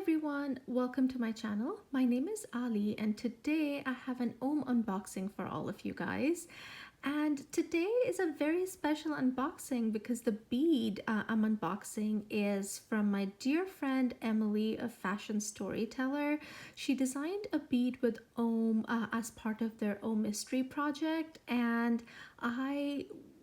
everyone, welcome to my channel. My name is Aali and today I have an Ohm unboxing for all of you guys. And today is a very special unboxing because the bead I'm unboxing is from my dear friend Emily, a fashion storyteller. She designed a bead with Ohm as part of their Ohmistry project, and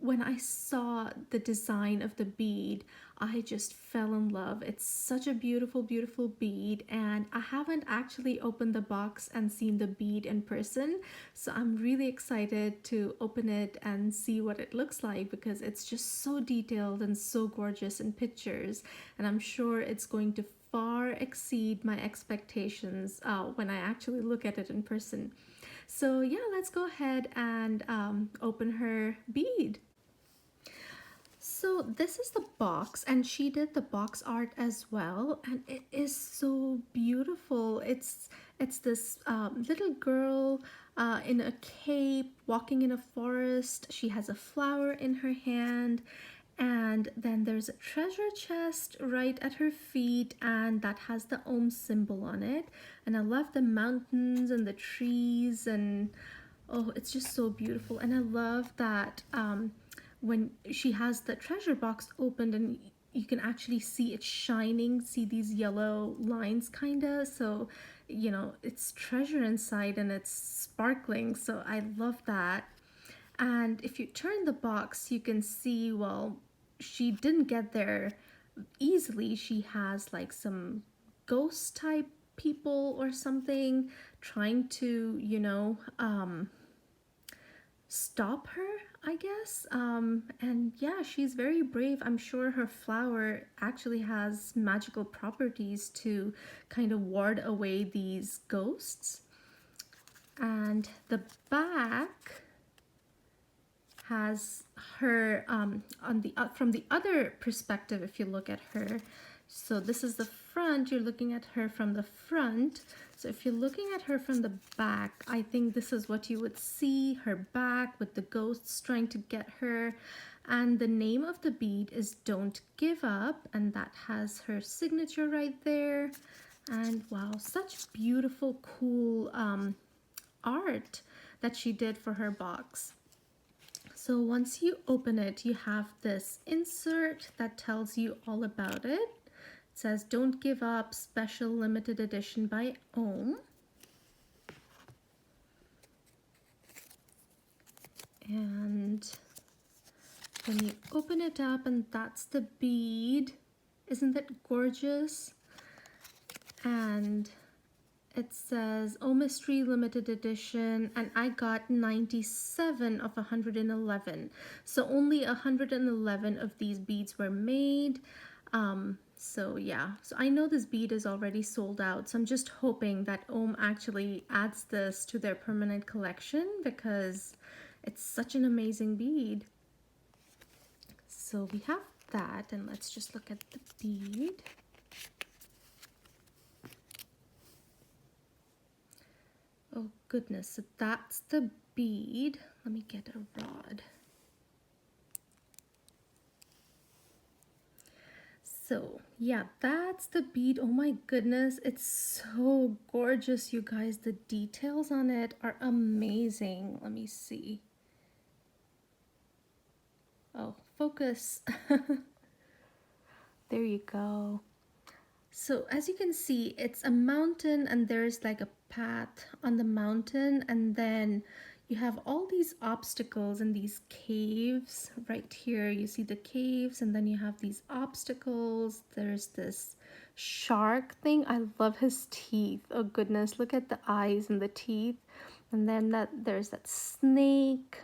when I saw the design of the bead, I just fell in love. It's such a beautiful, beautiful bead, and I haven't actually opened the box and seen the bead in person, so I'm really excited to open it and see what it looks like because it's just so detailed and so gorgeous in pictures, and I'm sure it's going to far exceed my expectations when I actually look at it in person. So yeah, let's go ahead and open her bead. So this is the box, and she did the box art as well, and it is so beautiful. It's this little girl in a cape walking in a forest. She has a flower in her hand, and then there's a treasure chest right at her feet, and that has the Ohm symbol on it. And I love the mountains and the trees, and oh, it's just so beautiful. And I love that when she has the treasure box opened and you can actually see it shining, see these yellow lines kinda, so you know it's treasure inside and it's sparkling, so I love that. And if you turn the box you can see, well, she didn't get there easily. She has like some ghost type people or something trying to, stop her, I guess. And yeah, she's very brave. I'm sure her flower actually has magical properties to kind of ward away these ghosts. And the back has her on the from the other perspective. If you look at her, so this is the front, you're looking at her from the front. So if you're looking at her from the back, I think this is what you would see, her back with the ghosts trying to get her. And the name of the bead is Don't Give Up, and that has her signature right there. And wow, such beautiful, cool art that she did for her box. So once you open it, you have this insert that tells you all about it. It says, Don't Give Up, special limited edition by Ohm. And then you open it up and that's the bead. Isn't that gorgeous? And it says Ohmistry limited edition, and I got 97 of 111. So only 111 of these beads were made. So yeah, so I know this bead is already sold out, so I'm just hoping that Ohm actually adds this to their permanent collection because it's such an amazing bead. So we have that, and let's just look at the bead. Oh goodness, so that's the bead. Let me get a rod. So yeah, that's the bead. Oh my goodness, it's so gorgeous, you guys. The details on it are amazing. Let me see. Oh, focus. There you go. So as you can see, it's a mountain and there's like a path on the mountain, and then you have all these obstacles and these caves right here. You see the caves, and then you have these obstacles. There's this shark thing. I love his teeth. Oh goodness, look at the eyes and the teeth. And then there's that snake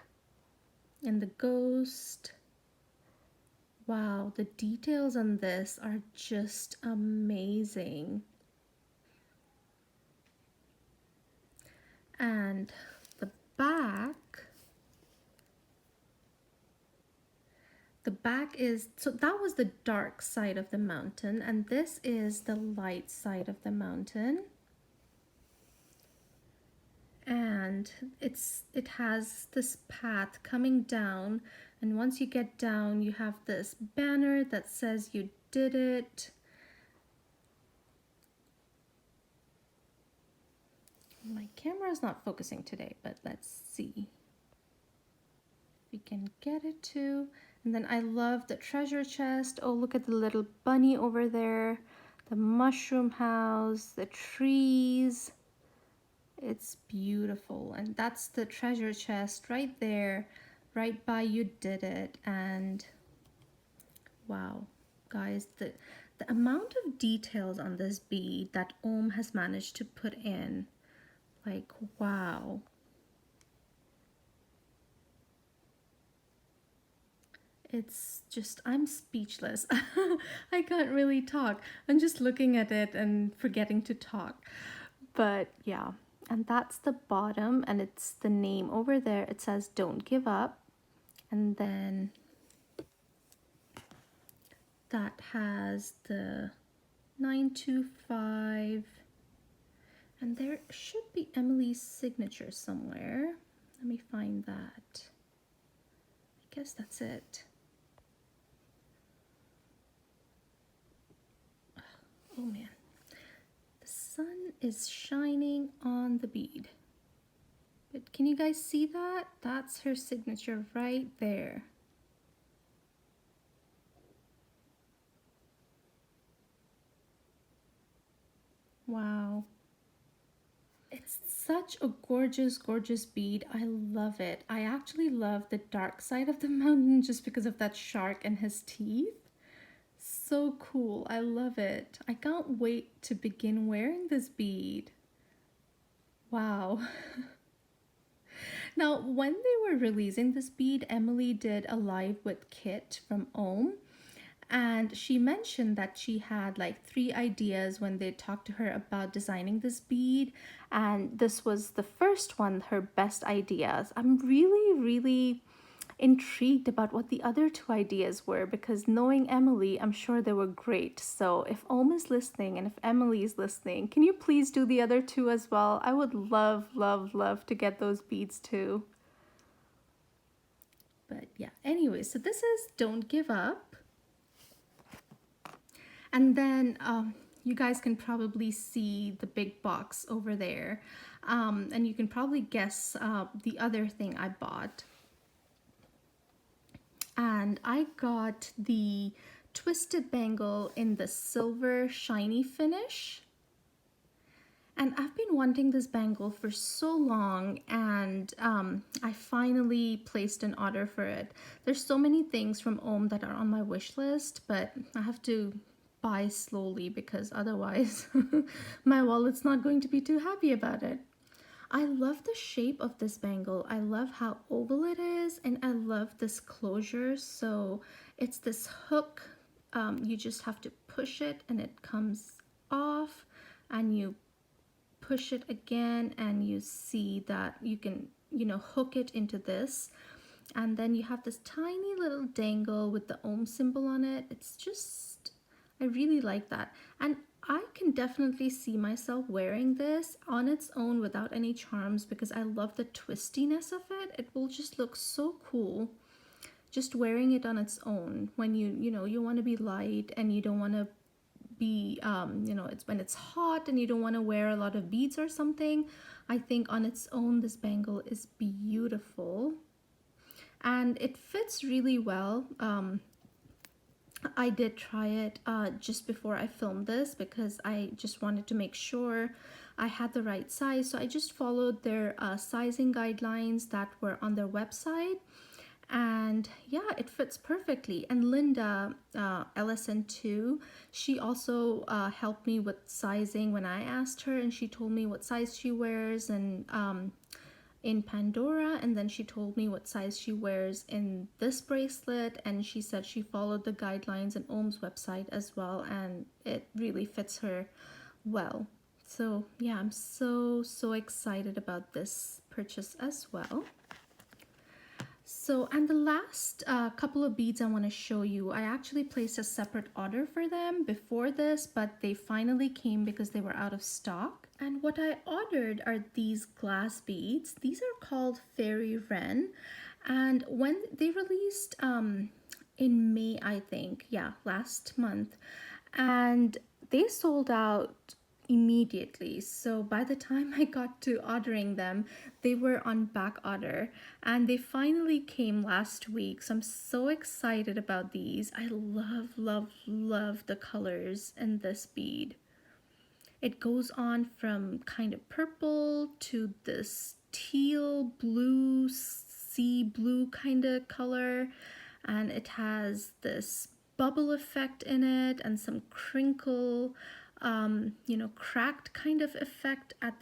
and the ghost. Wow, the details on this are just amazing. And the back is, so that was the dark side of the mountain, and this is the light side of the mountain. And it has this path coming down, and once you get down you have this banner that says you did it. camera's not focusing today, but let's see if we can get it to. And then I love the treasure chest. Oh, look at the little bunny over there, the mushroom house, the trees. It's beautiful. And that's the treasure chest right there, right by You Did It. And wow, guys, the amount of details on this bead that Ohm has managed to put in, like, wow. It's just, I'm speechless. I can't really talk. I'm just looking at it and forgetting to talk. But yeah, and that's the bottom, and it's the name over there. It says Don't Give Up. And then that has the 925. And there should be Emily's signature somewhere. Let me find that. I guess that's it. Oh man, the sun is shining on the bead. But can you guys see that? That's her signature right there. Wow. It's such a gorgeous, gorgeous bead. I love it. I actually love the dark side of the mountain just because of that shark and his teeth. So cool. I love it. I can't wait to begin wearing this bead. Wow. Now, when they were releasing this bead, Emily did a live with Kit from Ohm. And she mentioned that she had like 3 ideas when they talked to her about designing this bead. And this was the first one, her best ideas. I'm really, really intrigued about what the other 2 ideas were, because knowing Emily, I'm sure they were great. So if Ohm is listening and if Emily is listening, can you please do the other 2 as well? I would love, love, love to get those beads too. But yeah, anyway, so this is Don't Give Up. And then you guys can probably see the big box over there. And you can probably guess the other thing I bought. And I got the twisted bangle in the silver shiny finish. And I've been wanting this bangle for so long, and I finally placed an order for it. There's so many things from Ohm that are on my wish list, but I have to buy slowly because otherwise my wallet's not going to be too happy about it. I love the shape of this bangle. I love how oval it is, and I love this closure. So it's this hook. You just have to push it and it comes off, and you push it again and you see that you can, hook it into this. And then you have this tiny little dangle with the Ohm symbol on it. It's just, I really like that. And I can definitely see myself wearing this on its own without any charms because I love the twistiness of it. It will just look so cool just wearing it on its own when you want to be light and you don't want to be, it's when it's hot and you don't want to wear a lot of beads or something. I think on its own, this bangle is beautiful. And it fits really well. I did try it just before I filmed this because I just wanted to make sure I had the right size. So I just followed their sizing guidelines that were on their website. And yeah, it fits perfectly. And Linda, LSN2, she also helped me with sizing when I asked her, and she told me what size she wears and in Pandora, and then she told me what size she wears in this bracelet, and she said she followed the guidelines in Ohm's website as well, and it really fits her well. So yeah, I'm so excited about this purchase as well. So, and the last couple of beads I want to show you, I actually placed a separate order for them before this, but they finally came because they were out of stock. And what I ordered are these glass beads. These are called Fairy Wren. And when they released in May, I think, yeah, last month, and they sold out immediately. So by the time I got to ordering them, they were on back order and they finally came last week. So I'm so excited about these. I love, love, love the colors in this bead. It goes on from kind of purple to this teal blue, sea blue kind of color, and it has this bubble effect in it and some crinkle, you know, cracked kind of effect at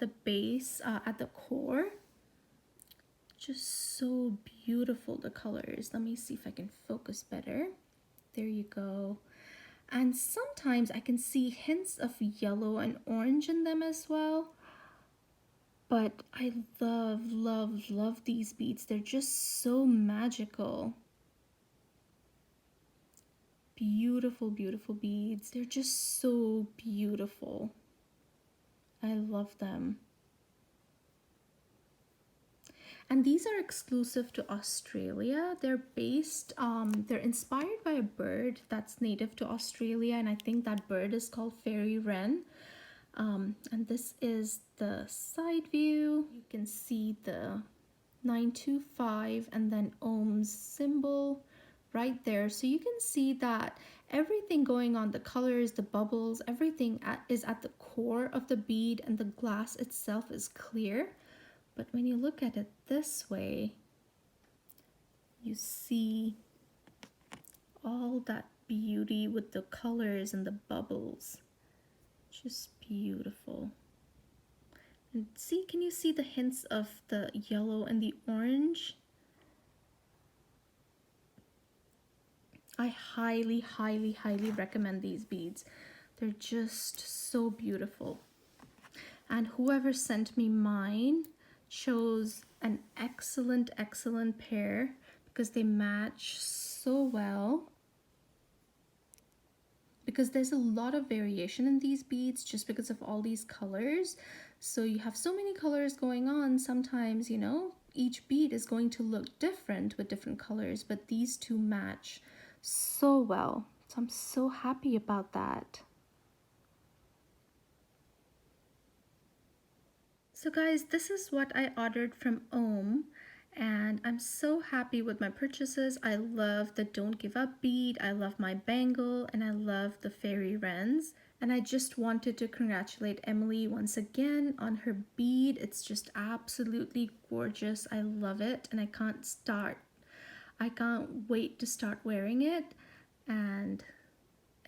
the base, at the core. Just so beautiful, the colors. Let me see if I can focus better. There you go. And sometimes I can see hints of yellow and orange in them as well. But I love, love, love these beads. They're just so magical. Beautiful, beautiful beads. They're just so beautiful. I love them. And these are exclusive to Australia. They're they're inspired by a bird that's native to Australia, and I think that bird is called fairy wren. And this is the side view. You can see the 925 and then Ohm's symbol right there. So you can see that everything going on, the colors, the bubbles, everything is at the core of the bead, and the glass itself is clear. But when you look at it this way, you see all that beauty with the colors and the bubbles. Just beautiful. And see, can you see the hints of the yellow and the orange? I highly, highly, highly recommend these beads. They're just so beautiful. And whoever sent me mine chose an excellent, excellent pair because they match so well. Because there's a lot of variation in these beads just because of all these colors. So you have so many colors going on. Sometimes, you know, each bead is going to look different with different colors, but these two match so well. So I'm so happy about that. So guys, this is what I ordered from Ohm, and I'm so happy with my purchases. I love the Don't Give Up bead, I love my bangle, and I love the fairy wrens. And I just wanted to congratulate Emily once again on her bead. It's just absolutely gorgeous. I love it, and I can't wait to start wearing it. And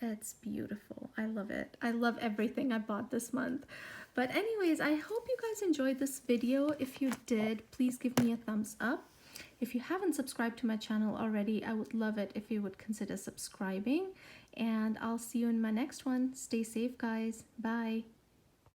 it's beautiful. I love it. I love everything I bought this month. But anyways, I hope you guys enjoyed this video. If you did, please give me a thumbs up. If you haven't subscribed to my channel already, I would love it if you would consider subscribing. And I'll see you in my next one. Stay safe, guys. Bye.